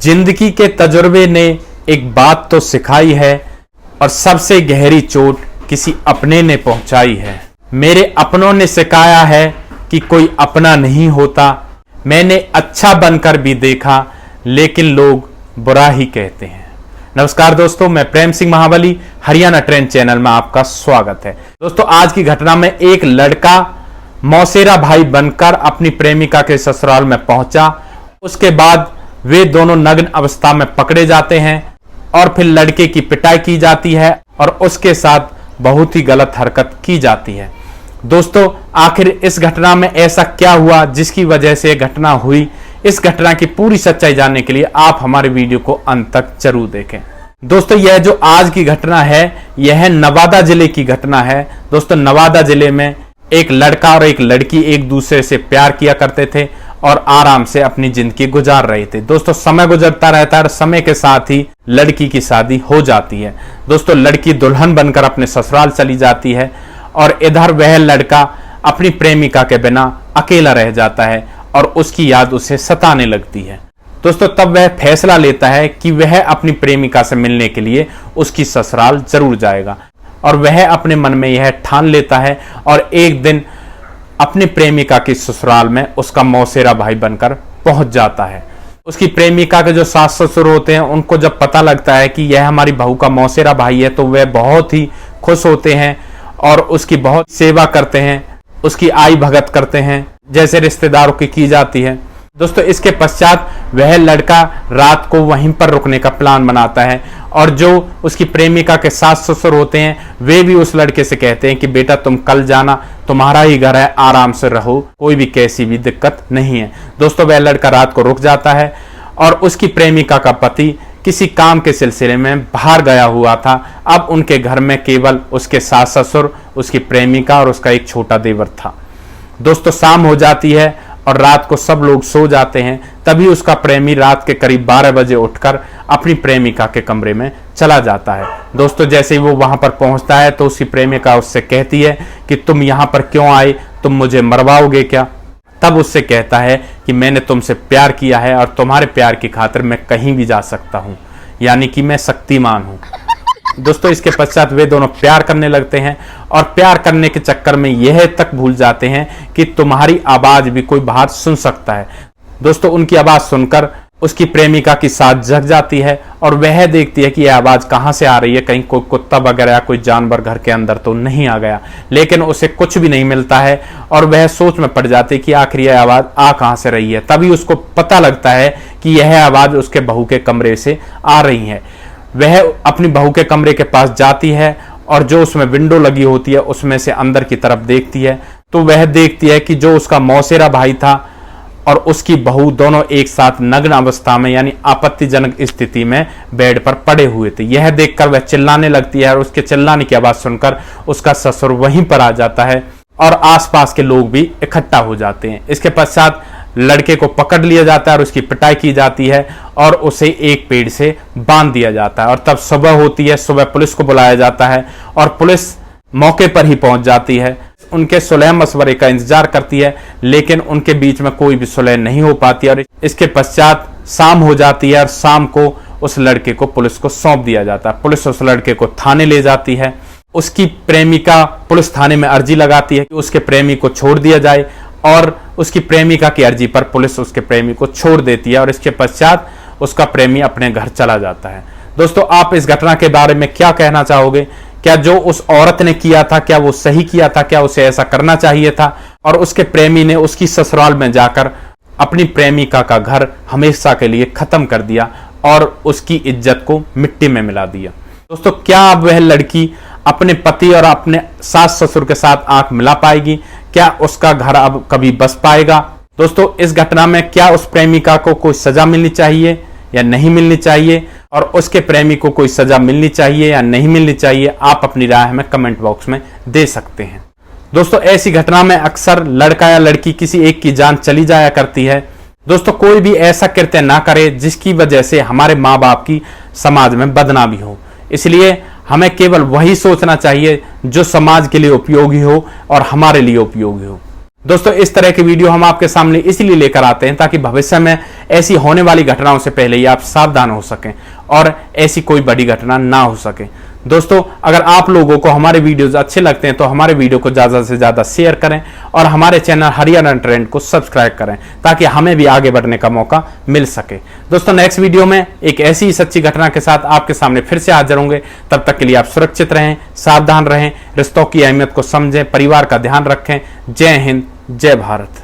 जिंदगी के तजुर्बे ने एक बात तो सिखाई है और सबसे गहरी चोट किसी अपने ने पहुंचाई है। मेरे अपनों ने सिखाया है कि कोई अपना नहीं होता। मैंने अच्छा बनकर भी देखा लेकिन लोग बुरा ही कहते हैं। नमस्कार दोस्तों, मैं प्रेम सिंह महाबली, हरियाणा ट्रेंड चैनल में आपका स्वागत है। दोस्तों, आज की घटना में एक लड़का मौसेरा भाई बनकर अपनी प्रेमिका के ससुराल में पहुंचा। उसके बाद वे दोनों नग्न अवस्था में पकड़े जाते हैं और फिर लड़के की पिटाई की जाती है और उसके साथ बहुत ही गलत हरकत की जाती है। दोस्तों, आखिर इस घटना में ऐसा क्या हुआ जिसकी वजह से यह घटना हुई? इस घटना की पूरी सच्चाई जानने के लिए आप हमारे वीडियो को अंत तक जरूर देखें। दोस्तों, यह जो आज की घटना है यह नवादा जिले की घटना है। दोस्तों, नवादा जिले में एक लड़का और एक लड़की एक दूसरे से प्यार किया करते थे और आराम से अपनी जिंदगी गुजार रहे थे। दोस्तों, समय गुजरता रहता है और समय के साथ ही लड़की की शादी हो जाती है। दोस्तों, लड़की दुल्हन बनकर अपने ससुराल चली जाती है और इधर वह लड़का अपनी प्रेमिका के बिना अकेला रह जाता है और उसकी याद उसे सताने लगती है। दोस्तों, तब वह फैसला लेता है कि वह अपनी प्रेमिका से मिलने के लिए उसकी ससुराल जरूर जाएगा और वह अपने मन में यह ठान लेता है और एक दिन अपनी प्रेमिका की ससुराल में उसका मौसेरा भाई बनकर पहुंच जाता है। उसकी प्रेमिका के जो सास ससुर होते हैं उनको जब पता लगता है कि यह हमारी बहू का मौसेरा भाई है तो वह बहुत ही खुश होते हैं और उसकी बहुत सेवा करते हैं, उसकी आई भगत करते हैं जैसे रिश्तेदारों की जाती है। दोस्तों, इसके पश्चात वह लड़का रात को वहीं पर रुकने का प्लान बनाता है और जो उसकी प्रेमिका के सास ससुर होते हैं वे भी उस लड़के से कहते हैं कि बेटा तुम कल जाना, तुम्हारा ही घर है, आराम से रहो, कोई भी कैसी भी दिक्कत नहीं है। दोस्तों, वह लड़का रात को रुक जाता है और उसकी प्रेमिका का पति किसी काम के सिलसिले में बाहर गया हुआ था। अब उनके घर में केवल उसके सास ससुर, उसकी प्रेमिका और उसका एक छोटा देवर था। दोस्तों, शाम हो जाती है और रात को सब लोग सो जाते हैं। तभी उसका प्रेमी रात के करीब 12 बजे उठकर अपनी प्रेमिका के कमरे में चला जाता है। दोस्तों, जैसे ही वो वहां पर पहुंचता है तो उसकी प्रेमिका उससे कहती है कि तुम यहां पर क्यों आए, तुम मुझे मरवाओगे क्या? तब उससे कहता है कि मैंने तुमसे प्यार किया है और तुम्हारे प्यार की खातिर मैं कहीं भी जा सकता हूं, यानी कि मैं शक्तिमान हूं। दोस्तों, इसके पश्चात वे दोनों प्यार करने लगते हैं और प्यार करने के चक्कर में यह तक भूल जाते हैं कि तुम्हारी आवाज भी कोई बाहर सुन सकता है। दोस्तों, उनकी आवाज सुनकर उसकी प्रेमिका की साथ जग जाती है और वह देखती है कि यह आवाज कहां से आ रही है, कहीं कोई कुत्ता वगैरह कोई जानवर घर के अंदर तो नहीं आ गया। लेकिन उसे कुछ भी नहीं मिलता है और वह सोच में पड़ जाती है कि आखिर यह आवाज आ कहां से रही है। तभी उसको पता लगता है कि यह आवाज उसके बहू के कमरे से आ रही है। वह अपनी बहू के कमरे के पास जाती है और जो उसमें विंडो लगी होती है उसमें से अंदर की तरफ देखती है तो वह देखती है कि जो उसका मौसेरा भाई था और उसकी बहू दोनों एक साथ नग्न अवस्था में यानी आपत्तिजनक स्थिति में बेड पर पड़े हुए थे। यह देखकर वह चिल्लाने लगती है और उसके चिल्लाने की आवाज सुनकर उसका ससुर वहीं पर आ जाता है और आसपास के लोग भी इकट्ठा हो जाते हैं। इसके पश्चात लड़के को पकड़ लिया जाता है और उसकी पिटाई की जाती है और उसे एक पेड़ से बांध दिया जाता है। और तब सुबह होती है, सुबह पुलिस को बुलाया जाता है और पुलिस मौके पर ही पहुंच जाती है। उनके सुलह मशवरे का इंतजार करती है लेकिन उनके बीच में कोई भी सुलह नहीं हो पाती और इसके पश्चात शाम हो जाती है और शाम को उस लड़के को पुलिस को सौंप दिया जाता है। पुलिस उस लड़के को थाने ले जाती है। उसकी प्रेमिका पुलिस थाने में अर्जी लगाती है कि उसके प्रेमी को छोड़ दिया जाए और उसकी प्रेमिका की अर्जी पर पुलिस उसके प्रेमी को छोड़ देती है और इसके पश्चात उसका प्रेमी अपने घर चला जाता है। दोस्तों, आप इस घटना के बारे में क्या कहना चाहोगे? क्या जो उस औरत ने किया था क्या वो सही किया था? क्या उसे ऐसा करना चाहिए था? और उसके प्रेमी ने उसकी ससुराल में जाकर अपनी प्रेमिका का घर हमेशा के लिए खत्म कर दिया और उसकी इज्जत को मिट्टी में मिला दिया। दोस्तों, क्या अब वह लड़की अपने पति और अपने सास ससुर के साथ आंख मिला पाएगी? क्या उसका घर अब कभी बस पाएगा? दोस्तों, इस घटना में क्या उस प्रेमिका को कोई सजा मिलनी चाहिए या नहीं मिलनी चाहिए और उसके प्रेमी को कोई सजा मिलनी चाहिए या नहीं मिलनी चाहिए? आप अपनी राय हमें कमेंट बॉक्स में दे सकते हैं। दोस्तों, ऐसी घटना में अक्सर लड़का या लड़की किसी एक की जान चली जाया करती है। दोस्तों, कोई भी ऐसा कृत्य ना करे जिसकी वजह से हमारे माँ बाप की समाज में बदनामी हो। इसलिए हमें केवल वही सोचना चाहिए जो समाज के लिए उपयोगी हो और हमारे लिए उपयोगी हो। दोस्तों इस तरह की वीडियो हम आपके सामने इसलिए लेकर आते हैं ताकि भविष्य में ऐसी होने वाली घटनाओं से पहले ही आप सावधान हो सकें और ऐसी कोई बड़ी घटना ना हो सके। दोस्तों अगर आप लोगों को हमारे वीडियोस अच्छे लगते हैं तो हमारे वीडियो को ज्यादा से ज्यादा शेयर करें और हमारे चैनल हरियाणा ट्रेंड को सब्सक्राइब करें ताकि हमें भी आगे बढ़ने का मौका मिल सके। दोस्तों नेक्स्ट वीडियो में एक ऐसी ही सच्ची घटना के साथ आपके सामने फिर से हाजिर होंगे। तब तक के लिए आप सुरक्षित रहें, सावधान रहें, रिश्तों की अहमियत को समझें, परिवार का ध्यान रखें। जय हिंद, जय भारत।